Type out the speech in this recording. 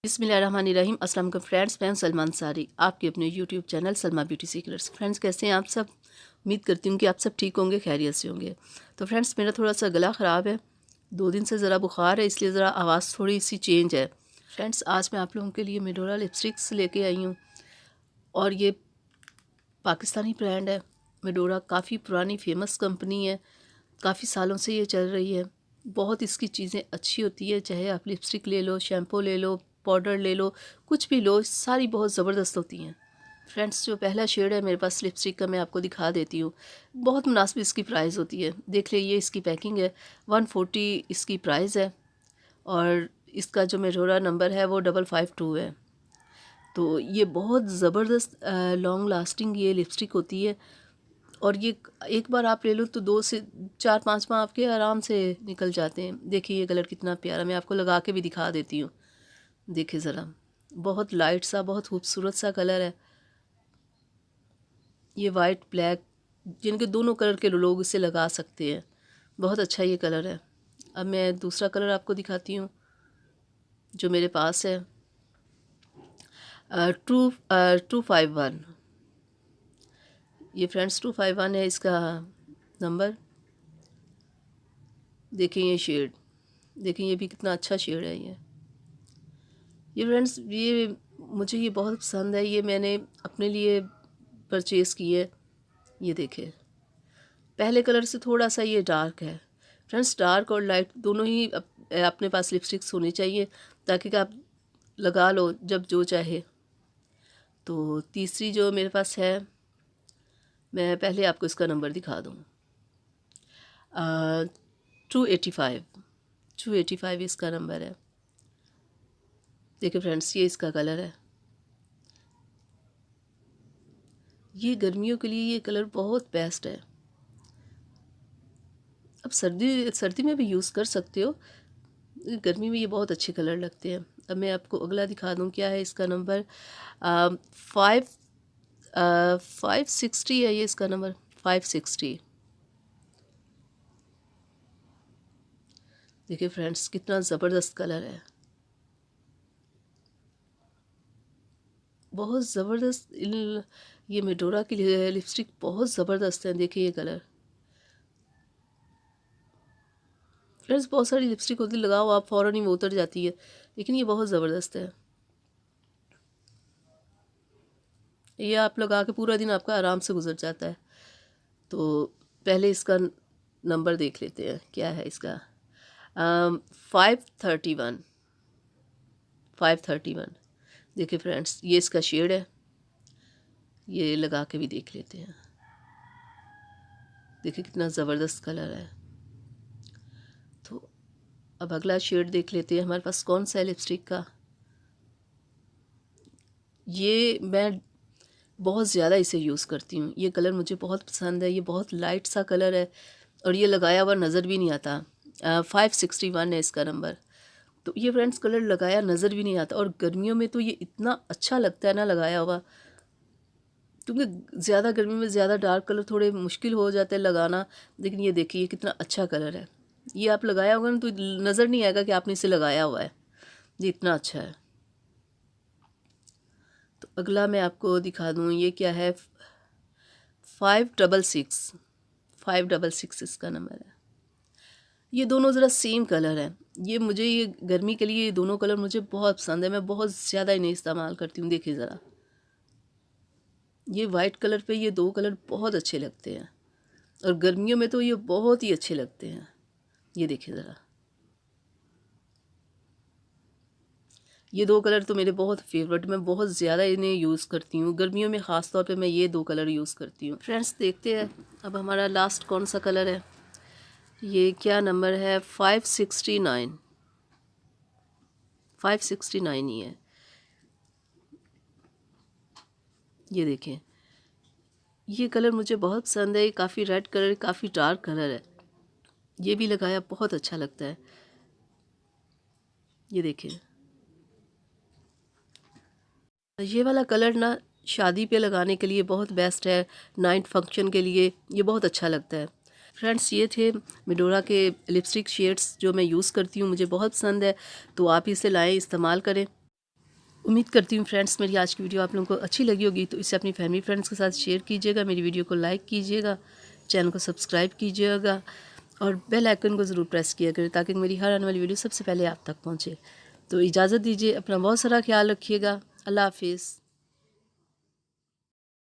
बिस्मिल्लाहिर्रहमानिर्रहीम। अस्सलाम वालेकुम फ्रेंड्स, मैं हूं सलमान सारी, आपके अपने YouTube channel Salma beauty secrets. Friends, कैसे हैं आप सब? उम्मीद करती हूँ कि आप सब ठीक होंगे, खैरियत से होंगे। तो फ्रेंड्स, मेरा थोड़ा सा गला ख़राब है, 2 दिन से ज़रा बुखार है, इसलिए ज़रा आवाज़ थोड़ी सी चेंज है। फ्रेंड्स, आज मैं आप लोगों के लिए मेडोरा लिपस्टिक्स लेके आई हूँ और ये पाकिस्तानी ब्रांड है। मेडोरा काफ़ी पुरानी फेमस कंपनी है, काफ़ी सालों से ये चल रही है। बहुत इसकी चीज़ें अच्छी होती है, चाहे आप लिपस्टिक ले लो, शैम्पू ले लो, पाउडर ले लो, कुछ भी लो, सारी बहुत ज़बरदस्त होती हैं। फ्रेंड्स, जो पहला शेड है मेरे पास लिपस्टिक का, मैं आपको दिखा देती हूँ। बहुत मुनासिब इसकी प्राइस होती है। देख ले, ये इसकी पैकिंग है, 140 इसकी प्राइस है और इसका जो मेडोरा नंबर है वो 552 है। तो ये बहुत ज़बरदस्त लॉन्ग लास्टिंग ये लिपस्टिक होती है और ये एक बार आप ले लो तो 2 से 4-5 माह आपके आराम से निकल जाते हैं। देखिए ये कलर कितना प्यारा, मैं आपको लगा के भी दिखा देती हूँ। देखिए ज़रा, बहुत लाइट सा, बहुत खूबसूरत सा कलर है ये। वाइट ब्लैक, जिनके दोनों कलर के लोग इसे लगा सकते हैं। बहुत अच्छा ये कलर है। अब मैं दूसरा कलर आपको दिखाती हूँ जो मेरे पास है, 251। ये फ्रेंड्स 251 है इसका नंबर। देखिए ये शेड, देखिए ये भी कितना अच्छा शेड है ये फ्रेंड्स, ये मुझे ये बहुत पसंद है। ये मैंने अपने लिए परचेज़ की है। ये देखिए, पहले कलर से थोड़ा सा ये डार्क है। फ्रेंड्स, डार्क और लाइट दोनों ही अपने पास लिपस्टिक्स होनी चाहिए ताकि कि आप लगा लो जब जो चाहे। तो तीसरी जो मेरे पास है, मैं पहले आपको इसका नंबर दिखा दूँ। 285 इसका नंबर है। देखिए फ्रेंड्स, ये इसका कलर है। ये गर्मियों के लिए ये कलर बहुत बेस्ट है। अब सर्दी में भी यूज़ कर सकते हो, गर्मी में ये बहुत अच्छे कलर लगते हैं। अब मैं आपको अगला दिखा दूँ, क्या है इसका नंबर, 560 है ये इसका नंबर, 560। देखिए फ्रेंड्स, कितना ज़बरदस्त कलर है, बहुत ज़बरदस्त। ये मेडोरा की लिपस्टिक बहुत ज़बरदस्त है। देखिए ये कलर। फ्रेंड्स, बहुत सारी लिपस्टिक होती, लगाओ आप फ़ौरन ही वो उतर जाती है, लेकिन ये बहुत ज़बरदस्त है। ये आप लगा के पूरा दिन आपका आराम से गुजर जाता है। तो पहले इसका नंबर देख लेते हैं, क्या है इसका, 531। 531। देखिए फ्रेंड्स, ये इसका शेड है। ये लगा के भी देख लेते हैं। देखिए कितना ज़बरदस्त कलर है। तो अब अगला शेड देख लेते हैं हमारे पास कौन सा है लिपस्टिक का। ये मैं बहुत ज़्यादा इसे यूज़ करती हूँ, ये कलर मुझे बहुत पसंद है। ये बहुत लाइट सा कलर है और ये लगाया हुआ नज़र भी नहीं आता। 561 है इसका नंबर। तो ये फ्रेंड्स, कलर लगाया नज़र भी नहीं आता और गर्मियों में तो ये इतना अच्छा लगता है ना लगाया हुआ, क्योंकि ज़्यादा गर्मी में ज़्यादा डार्क कलर थोड़े मुश्किल हो जाता है लगाना। लेकिन ये देखिए, ये कितना अच्छा कलर है। ये आप लगाया होगा ना तो नज़र नहीं आएगा कि आपने इसे लगाया हुआ है, ये इतना अच्छा है। तो अगला मैं आपको दिखा दूँ, ये क्या है, 566। 566 इसका नंबर है। ये दोनों ज़रा सेम कलर है। ये गर्मी के लिए ये दोनों कलर मुझे बहुत पसंद है, मैं बहुत ज़्यादा इन्हें इस्तेमाल करती हूँ। देखिए ज़रा, ये वाइट कलर पे ये 2 कलर बहुत अच्छे लगते हैं और गर्मियों में तो ये बहुत ही अच्छे लगते हैं। ये देखिए ज़रा, ये 2 कलर तो मेरे बहुत फेवरेट, मैं बहुत ज़्यादा इन्हें यूज़ करती हूँ। गर्मियों में ख़ास तौर पे मैं ये 2 कलर यूज़ करती हूँ। फ्रेंड्स, देखते हैं अब हमारा लास्ट कौन सा कलर है। ये क्या नंबर है, 569। 569 ही है। ये देखें, ये कलर मुझे बहुत पसंद है। ये काफ़ी रेड कलर, काफ़ी डार्क कलर है। ये भी लगाया बहुत अच्छा लगता है। ये देखें, ये वाला कलर ना शादी पे लगाने के लिए बहुत बेस्ट है, नाइट फंक्शन के लिए ये बहुत अच्छा लगता है। फ्रेंड्स, ये थे मेडोरा के लिपस्टिक शेड्स जो मैं यूज़ करती हूँ, मुझे बहुत पसंद है। तो आप इसे लाएं, इस्तेमाल करें। उम्मीद करती हूँ फ्रेंड्स मेरी आज की वीडियो आप लोगों को अच्छी लगी होगी, तो इसे अपनी फैमिली फ्रेंड्स के साथ शेयर कीजिएगा, मेरी वीडियो को लाइक कीजिएगा, चैनल को सब्सक्राइब कीजिएगा और बेल आइकन को ज़रूर प्रेस किया करें ताकि मेरी हर आने वाली वीडियो सबसे पहले आप तक पहुँचे। तो इजाज़त दीजिए, अपना बहुत सारा ख्याल रखिएगा। अल्लाह हाफिज़।